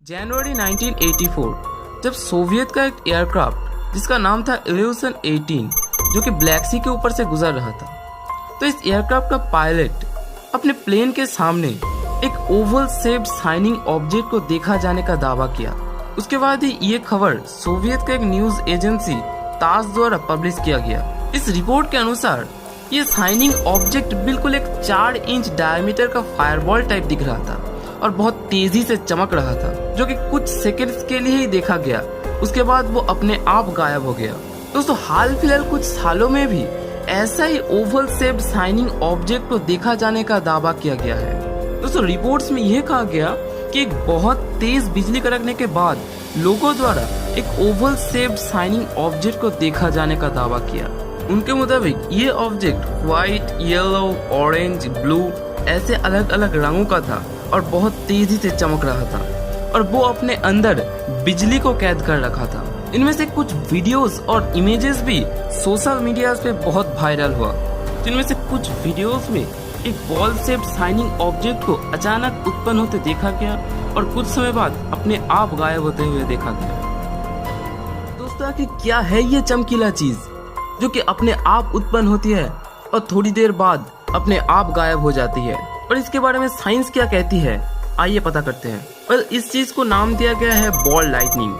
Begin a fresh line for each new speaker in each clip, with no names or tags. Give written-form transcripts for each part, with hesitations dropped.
जनवरी 1984 जब सोवियत का एक एयरक्राफ्ट जिसका नाम था इल्यूशन 18 जो कि ब्लैक सी के ऊपर से गुजर रहा था, तो इस एयरक्राफ्ट का पायलट अपने प्लेन के सामने एक ओवल शेप्ड शाइनिंग ऑब्जेक्ट को देखा जाने का दावा किया। उसके बाद ही ये खबर सोवियत का एक न्यूज एजेंसी तास द्वारा पब्लिश किया गया। इस रिपोर्ट के अनुसार ये शाइनिंग ऑब्जेक्ट बिल्कुल एक 4 इंच डायमीटर का फायरबॉल टाइप दिख रहा था और बहुत तेजी से चमक रहा था, जो कि कुछ सेकंड्स के लिए ही देखा गया। उसके बाद वो अपने आप गायब हो गया। दोस्तों, हाल फिलहाल कुछ सालों में भी ऐसा ही ओवल शेप्ड शाइनिंग ऑब्जेक्ट को देखा जाने का दावा किया गया है। दोस्तों, रिपोर्ट्स में यह कहा गया कि एक बहुत तेज बिजली कड़कने के बाद लोगों द्वारा एक ओवल शेप्ड शाइनिंग ऑब्जेक्ट को देखा जाने का दावा किया। उनके मुताबिक ये object white, yellow, orange, blue ऐसे अलग अलग रंगों का था और बहुत तेजी से चमक रहा था और वो अपने अंदर बिजली को कैद कर रखा था। इनमें से कुछ वीडियोस और इमेजेस भी सोशल मीडिया पे बहुत वायरल हुआ। तो इनमें से कुछ वीडियोस में एक बॉल शेप्ड शाइनिंग ऑब्जेक्ट को अचानक उत्पन्न होते देखा गया और कुछ समय बाद अपने आप गायब होते हुए देखा गया। दोस्तों, आखिर क्या है ये चमकीला चीज जो कि अपने आप उत्पन्न होती है और थोड़ी देर बाद अपने आप गायब हो जाती है, और इसके बारे में साइंस क्या कहती है, आइए पता करते हैं। और इस चीज को नाम दिया गया है बॉल लाइटनिंग,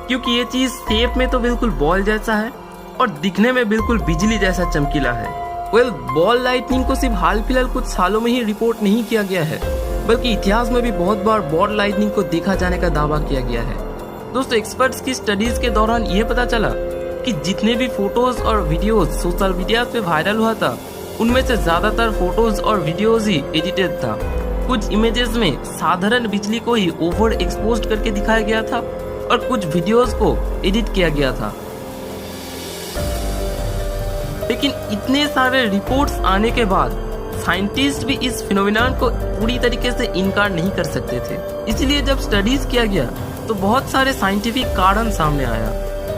क्योंकि ये चीज शेप में तो बिल्कुल बॉल जैसा है और दिखने में बिल्कुल बिजली जैसा चमकीला है। बॉल लाइटनिंग को सिर्फ हाल फिलहाल कुछ सालों में ही रिपोर्ट नहीं किया गया है, बल्कि इतिहास में भी बहुत बार बॉल लाइटनिंग को देखा जाने का दावा किया गया है। दोस्तों, एक्सपर्ट्स की स्टडीज के दौरान ये पता चला कि जितने भी फोटोज और वीडियोज सोशल मीडिया पे वायरल हुआ था, उनमें से ज्यादातर फोटोज और वीडियोज ही एडिटेड था। कुछ इमेजेस में साधारण बिजली को ही ओवर एक्सपोज करके दिखाया गया था और कुछ वीडियोस को एडिट किया गया था। लेकिन इतने सारे रिपोर्ट्स आने के बाद साइंटिस्ट भी इस फिनोमिनन को पूरी तरीके से इनकार नहीं कर सकते थे। इसलिए जब स्टडीज किया गया तो बहुत सारे साइंटिफिक कारण सामने आया।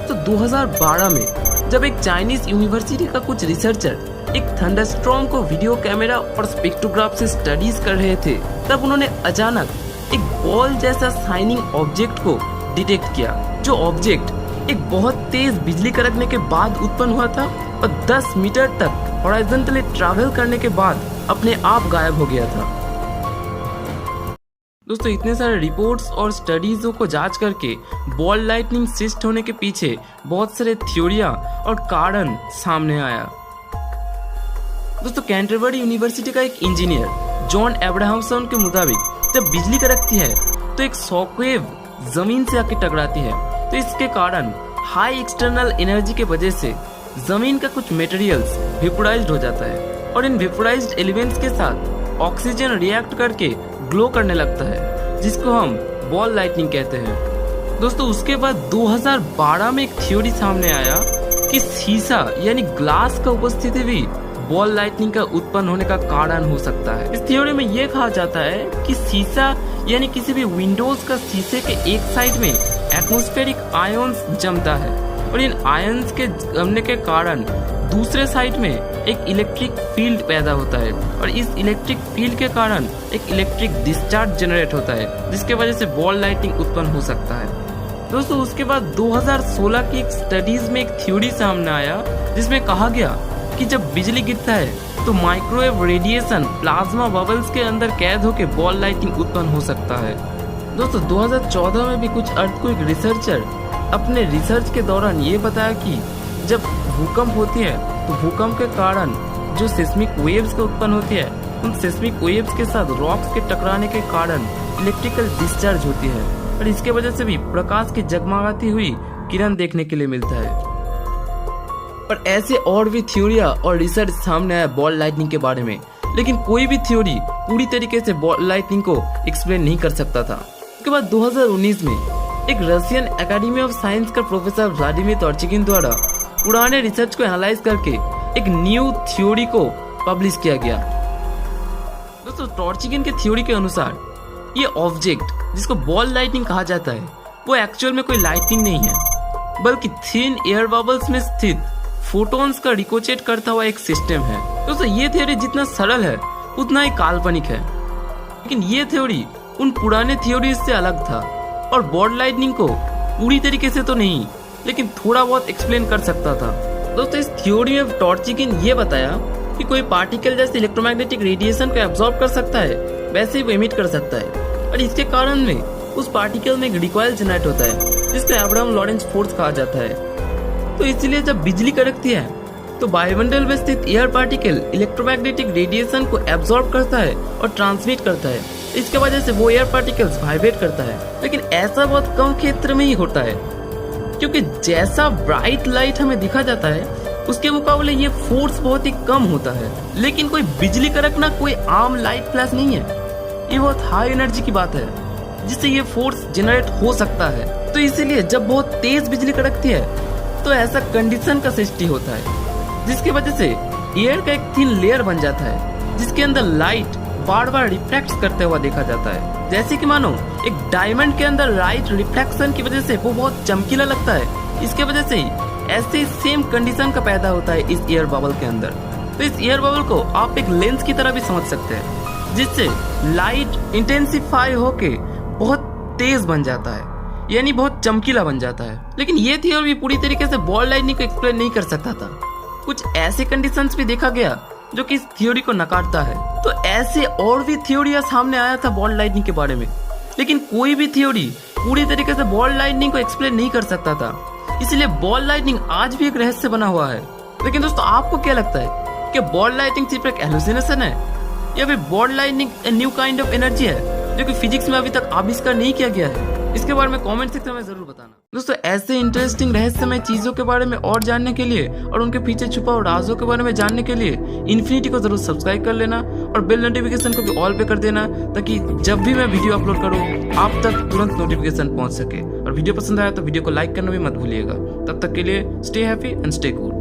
तो 2012 में जब एक चाइनीज यूनिवर्सिटी का कुछ रिसर्चर एक थंडरस्टॉर्म को वीडियो कैमरा और स्पेक्ट्रोग्राफ से स्टडीज कर रहे थे, तब उन्होंने अचानक एक बॉल जैसा शाइनिंग ऑब्जेक्ट को डिटेक्ट किया, जो ऑब्जेक्ट एक बहुत तेज बिजली कड़कने के बाद उत्पन्न हुआ था और 10 मीटर तक हॉरिजॉन्टली ट्रैवल करने के बाद अपने आप गायब हो गया था। दोस्तों, इतने सारे रिपोर्ट्स और स्टडीजों को जांच करके बॉल लाइटनिंग सृष्टि होने के पीछे बहुत सारे थ्योरियां और कारण सामने आया। दोस्तों, कैंटरबरी यूनिवर्सिटी का एक इंजीनियर जॉन एब्राहमसन के मुताबिक जब बिजली कड़कती है तो एक शॉकवेव जमीन से आके टकराती है, तो इसके कारण हाई एक्सटर्नल एनर्जी के वजह से जमीन का कुछ मटेरियल्स वेपोराइज्ड हो जाता है और इन वेपोराइज्ड एलिमेंट्स के साथ ऑक्सीजन रिएक्ट करके ग्लो करने लगता है, जिसको हम बॉल लाइटनिंग कहते हैं। दोस्तों, उसके बाद 2012 में एक थ्योरी सामने आया कि शीशा यानी ग्लास का उपस्थिति भी बॉल लाइटनिंग का उत्पन्न होने का कारण हो सकता है। इस थ्योरी में यह कहा जाता है कि शीशा यानी किसी भी विंडोज का शीशे के एक साइड में एटमॉस्फेरिक आयंस जमता है और इन आयंस के जमने के कारण दूसरे साइड में एक इलेक्ट्रिक फील्ड पैदा होता है और इस इलेक्ट्रिक फील्ड के कारण एक इलेक्ट्रिक डिस्चार्ज जनरेट होता है, जिसके वजह से बॉल लाइटिंग उत्पन्न हो सकता है। दोस्तों, उसके बाद 2016 की एक स्टडीज में एक थ्योरी सामने आया जिसमें कहा गया कि जब बिजली गिरता है तो माइक्रोवेव रेडिएशन प्लाज्मा बबल्स के अंदर कैद होकर बॉल लाइटिंग उत्पन्न हो सकता है। दोस्तों, 2014 में भी कुछ अर्थक्वेक रिसर्चर अपने रिसर्च के दौरान ये बताया कि जब भूकंप होती है तो भूकंप के कारण जो सेस्मिक वेव्स का उत्पन्न होती है, उन सेस्मिक वेव्स के साथ रॉक्स के टकराने के कारण इलेक्ट्रिकल डिस्चार्ज होती है और इसके वजह से भी प्रकाश की जगमगाती हुई किरण देखने के लिए मिलता है। और ऐसे और भी थ्योरिया और रिसर्च सामने आया बॉल लाइटनिंग के बारे में, लेकिन कोई भी थ्योरी पूरी तरीके से बॉल लाइटनिंग को एक्सप्लेन नहीं कर सकता था। उसके बाद 2019 में एक रशियन एकेडमी ऑफ साइंस का प्रोफेसर व्लादिमीर टॉर्चिकिन द्वारा पुराने रिसर्च को एनालाइज करके एक न्यू थ्योरी को पब्लिश किया गया। दोस्तों, टॉर्चिकिन के थ्योरी के अनुसार ये ऑब्जेक्ट जिसको बॉल लाइटनिंग कहा जाता है वो एक्चुअल में कोई लाइटनिंग नहीं है, बल्कि थिन एयर बबल्स में स्थित फोटॉन्स का रिकोचेट करता हुआ एक सिस्टम है। दोस्तों, ये थ्योरी जितना सरल है उतना ही काल्पनिक है, लेकिन ये थ्योरी उन पुराने थ्योरीज से अलग था। और बॉल लाइटनिंग को पूरी तरीके से तो नहीं, लेकिन थोड़ा बहुत एक्सप्लेन कर सकता था। दोस्तों, इस थ्योरी में टॉर्चिगिन ये बताया कि कोई पार्टिकल जैसे इलेक्ट्रोमैग्नेटिक रेडिएशन को एब्जॉर्ब कर सकता है, वैसे ही वो एमिट कर सकता है, और इसके कारण में उस पार्टिकल में एक रिकॉइल जनरेट होता है जिसको अब्राहम लॉरेंस फोर्स कहा जाता है। तो इसलिए जब बिजली कड़कती है तो वायुमंडल में स्थित एयर पार्टिकल इलेक्ट्रोमैग्नेटिक रेडिएशन को एब्जॉर्ब करता है और ट्रांसमिट करता है। इसके वजह से वो एयर पार्टिकल्स वाइब्रेट करता है, लेकिन ऐसा बहुत कम क्षेत्र में ही होता है, क्योंकि जैसा ब्राइट लाइट हमें दिखा जाता है उसके मुकाबले ये फोर्स बहुत ही कम होता है। लेकिन कोई बिजली कड़कना कोई आम लाइट फ्लैश नहीं है, ये बहुत हाई एनर्जी की बात है जिससे ये फोर्स जनरेट हो सकता है। तो इसीलिए जब बहुत तेज बिजली कड़कती है तो ऐसा कंडीशन का सृष्टि होता है जिसकी वजह से एयर का एक थिन लेयर बन जाता है जिसके अंदर लाइट बार बार रिफ्लेक्ट करते हुआ देखा जाता है। जैसे कि मानो एक डायमंड के अंदर लाइट रिफ्लेक्शन की वजह से वो बहुत चमकीला लगता है, इसके वजह से ऐसे सेम कंडीशन का पैदा होता है इस एयर बबल के अंदर। तो इस एयर बबल को आप एक लेंस की तरह भी समझ सकते हैं, जिससे लाइट इंटेंसिफाई होके बहुत तेज बन जाता है, यानी बहुत चमकीला बन जाता है। लेकिन ये थ्योरी पूरी तरीके से बॉल लाइटनिंग को एक्सप्लेन नहीं कर सकता था। कुछ ऐसे कंडीशंस भी देखा गया जो कि इस थ्योरी को नकारता है। तो ऐसे और भी थ्योरियां सामने आया था बॉल लाइटनिंग के बारे में, लेकिन कोई भी थ्योरी पूरी तरीके से बॉल लाइटनिंग को एक्सप्लेन नहीं कर सकता था। इसलिए बॉल लाइटनिंग आज भी एक रहस्य बना हुआ है। लेकिन दोस्तों, आपको क्या लगता है कि बॉल लाइटनिंग सिर्फ एक हेलुसिनेशन है या फिर ball lightning a new kind of energy है जो कि फिजिक्स में अभी तक आविष्कार नहीं किया गया है? इसके बारे में कमेंट सेक्शन में जरूर बताना। दोस्तों, ऐसे इंटरेस्टिंग रहस्यमय चीजों के बारे में और जानने के लिए और उनके पीछे छुपा हुआ राजों के बारे में जानने के लिए इन्फिनिटी को जरूर सब्सक्राइब कर लेना और बेल नोटिफिकेशन को भी ऑल पे कर देना, ताकि जब भी मैं वीडियो अपलोड करूँ आप तक तुरंत नोटिफिकेशन पहुंच सके। और वीडियो पसंद आया तो वीडियो को लाइक करना भी मत भूलिएगा। तब तक के लिए stay happy and stay cool.